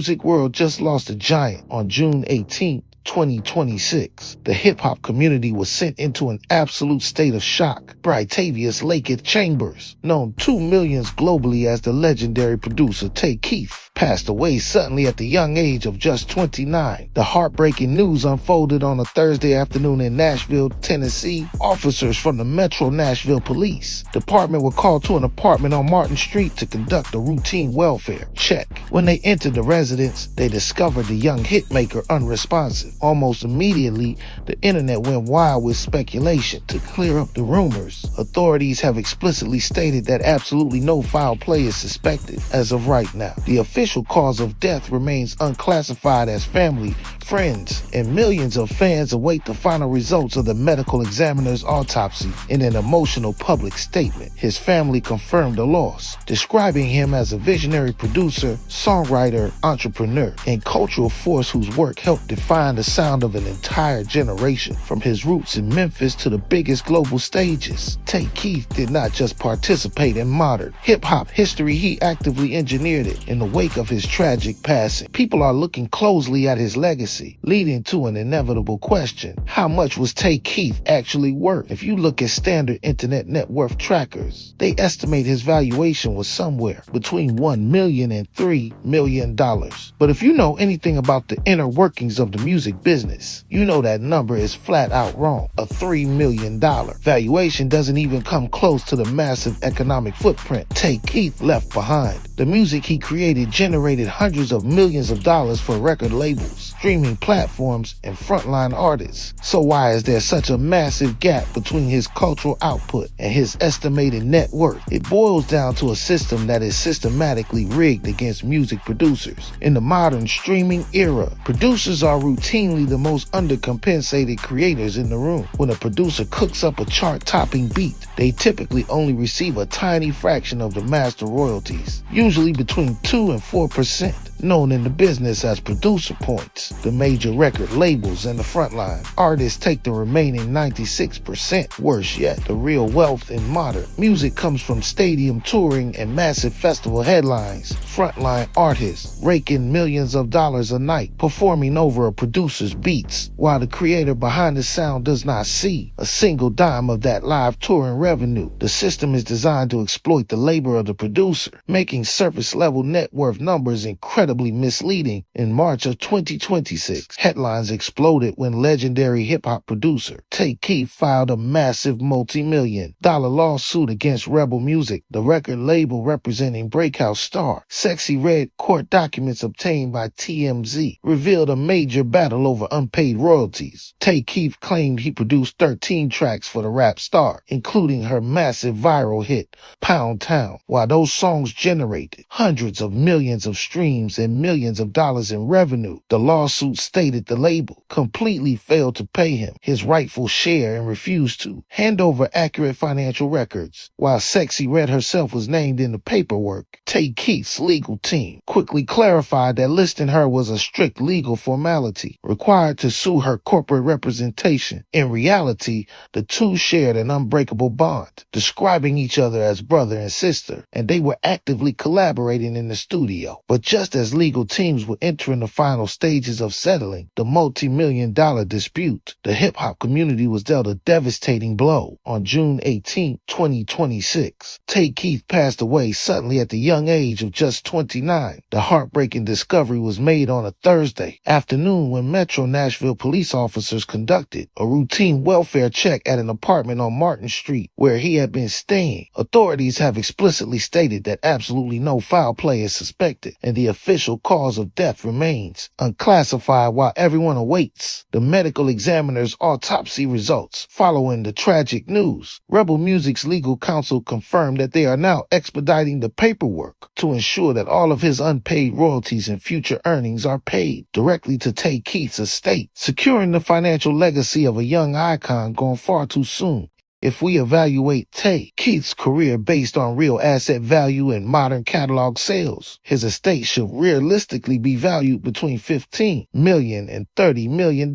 music world just lost a giant on June 18th. 2026, the hip-hop community was sent into an absolute state of shock. Britavious Lakeith Chambers, known to millions globally as the legendary producer Tay Keith, passed away suddenly at the young age of just 29. The heartbreaking news unfolded on a Thursday afternoon in Nashville, Tennessee. Officers from the Metro Nashville Police Department were called to an apartment on Martin Street to conduct a routine welfare check. When they entered the residence, they discovered the young hitmaker unresponsive. Almost immediately, the internet went wild with speculation. To clear up the rumors, authorities have explicitly stated that absolutely no foul play is suspected as of right now. The official cause of death remains unclassified as family, friends, and millions of fans await the final results of the medical examiner's autopsy. In an emotional public statement, his family confirmed the loss, describing him as a visionary producer, songwriter, entrepreneur, and cultural force whose work helped define the sound of an entire generation. From his roots in Memphis to the biggest global stages, Tay Keith did not just participate in modern hip-hop history, he actively engineered it. In the wake of his tragic passing, people are looking closely at his legacy, leading to an inevitable question: how much was Tay Keith actually worth? If you look at standard internet net worth trackers, they estimate his valuation was somewhere between $1 million and $3 million. But if you know anything about the inner workings of the music business, you know that number is flat out wrong. A $3 million valuation doesn't even come close to the massive economic footprint Tay Keith left behind. The music he created generated hundreds of millions of dollars for record labels, streaming platforms, and frontline artists. So why is there such a massive gap between his cultural output and his estimated net worth? It boils down to a system that is systematically rigged against music producers. In the modern streaming era, producers are routinely the most undercompensated creators in the room. When a producer cooks up a chart-topping beat, they typically only receive a tiny fraction of the master royalties, usually between 2 and 4%. Known in the business as producer points, the major record labels and the frontline artists take the remaining 96%. Worse yet, the real wealth in modern music comes from stadium touring and massive festival headlines. Frontline artists rake in millions of dollars a night performing over a producer's beats, while the creator behind the sound does not see a single dime of that live touring revenue. The system is designed to exploit the labor of the producer, making surface-level net worth numbers incredibly misleading. In March of 2026, headlines exploded when legendary hip-hop producer Tay Keith filed a massive multi-million-dollar lawsuit against Rebel Music, the record label representing breakout star Sexyy Red. Court documents obtained by TMZ revealed a major battle over unpaid royalties. Tay Keith claimed he produced 13 tracks for the rap star, including her massive viral hit Pound Town. While those songs generated hundreds of millions of streams and millions of dollars in revenue, the lawsuit stated the label completely failed to pay him his rightful share and refused to hand over accurate financial records. While Sexyy Red herself was named in the paperwork, Tay Keith's legal team quickly clarified that listing her was a strict legal formality required to sue her corporate representation. In reality, the two shared an unbreakable bond, describing each other as brother and sister, and they were actively collaborating in the studio. But just as legal teams were entering the final stages of settling the multi-million-dollar dispute, the hip-hop community was dealt a devastating blow. On June 18, 2026, Tay Keith passed away suddenly at the young age of just 29. The heartbreaking discovery was made on a Thursday afternoon when Metro Nashville police officers conducted a routine welfare check at an apartment on Martin Street where he had been staying. Authorities have explicitly stated that absolutely no foul play is suspected, and the official cause of death remains unclassified while everyone awaits the medical examiner's autopsy results. Following the tragic news, Rebel Music's legal counsel confirmed that they are now expediting the paperwork to ensure that all of his unpaid royalties and future earnings are paid directly to Tay Keith's estate, securing the financial legacy of a young icon gone far too soon. If we evaluate Tay Keith's career based on real asset value and modern catalog sales, his estate should realistically be valued between $15 million and $30 million.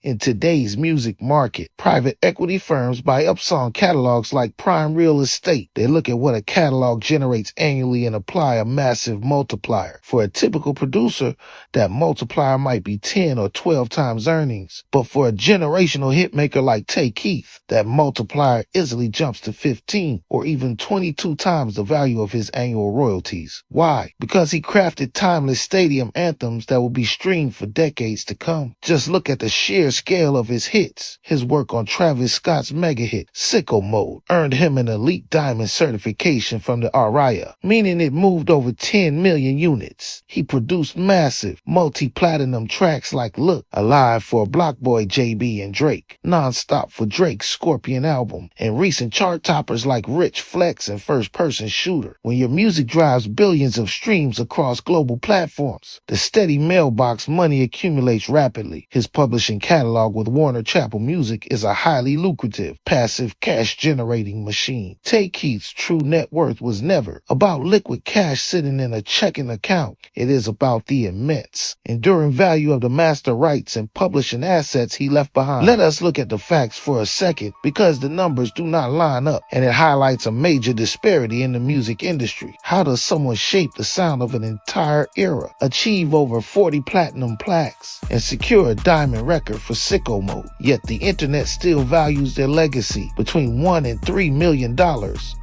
In today's music market, private equity firms buy up song catalogs like prime real estate. They look at what a catalog generates annually and apply a massive multiplier. For a typical producer, that multiplier might be 10 or 12 times earnings. But for a generational hitmaker like Tay Keith, that multiplier easily jumps to 15 or even 22 times the value of his annual royalties. Why? Because he crafted timeless stadium anthems that will be streamed for decades to come. Just look at the sheer scale of his hits. His work on Travis Scott's mega hit, Sicko Mode, earned him an elite diamond certification from the RIA, meaning it moved over 10 million units. He produced massive, multi-platinum tracks like Look Alive for Block Boy JB and Drake, Nonstop for Drake's Scorpion album, and recent chart toppers like Rich Flex and First Person Shooter. When your music drives billions of streams across global platforms, the steady mailbox money accumulates rapidly. His publishing catalog with Warner Chappell Music is a highly lucrative, passive cash-generating machine. Tay Keith's true net worth was never about liquid cash sitting in a checking account. It is about the immense, enduring value of the master rights and publishing assets he left behind. Let us look at the facts for a second, because the numbers do not line up, and it highlights a major disparity in the music industry. How does someone shape the sound of an entire era, achieve over 40 platinum plaques, and secure a diamond record for Sicko Mode, yet the internet still values their legacy between $1 and $3 million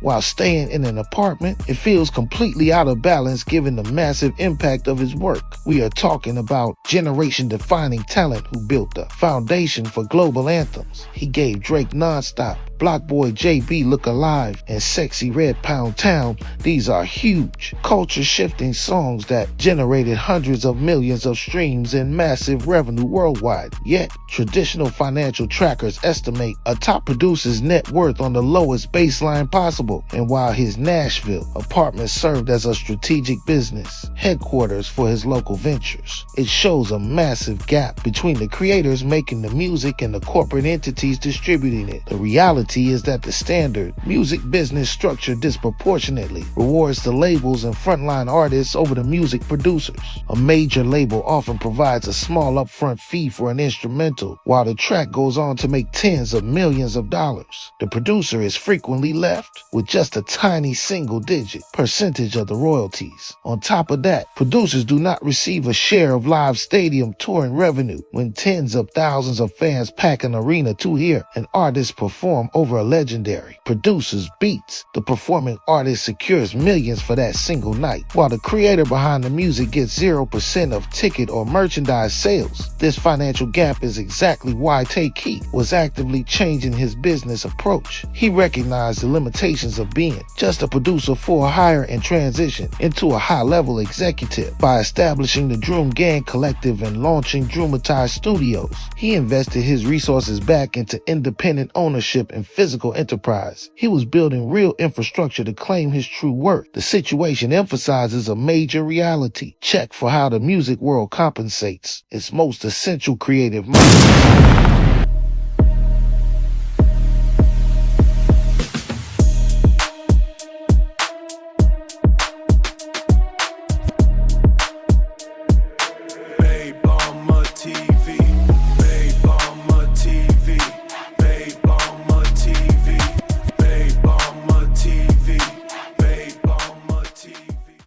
while staying in an apartment? It feels completely out of balance given the massive impact of his work. We are talking about generation-defining talent who built the foundation for global anthems. He gave Drake Nonstop, Block Boy JB Look Alive, and Sexyy Red Pound Town. These are huge, culture-shifting songs that generated hundreds of millions of streams and massive revenue worldwide. Yet, traditional financial trackers estimate a top producer's net worth on the lowest baseline possible. And while his Nashville apartment served as a strategic business headquarters for his local ventures, it shows a massive gap between the creators making the music and the corporate entities distributing it. The reality is that the standard music business structure disproportionately rewards the labels and frontline artists over the music producers. A major label often provides a small upfront fee for an instrumental, while the track goes on to make tens of millions of dollars. The producer is frequently left with just a tiny single-digit percentage of the royalties. On top of that, producers do not receive a share of live stadium touring revenue. When tens of thousands of fans pack an arena to hear an artist perform over a legendary producer's beats, the performing artist secures millions for that single night, while the creator behind the music gets 0% of ticket or merchandise sales. This financial gap is exactly why Tay Keith was actively changing his business approach. He recognized the limitations of being just a producer for hire and transition into a high-level executive by establishing the Droom Gang Collective and launching Droomatized Studios. He invested his resources back into independent ownership and physical enterprise. He was building real infrastructure to claim his true worth. The situation emphasizes a major reality check for how the music world compensates its most essential creative minds.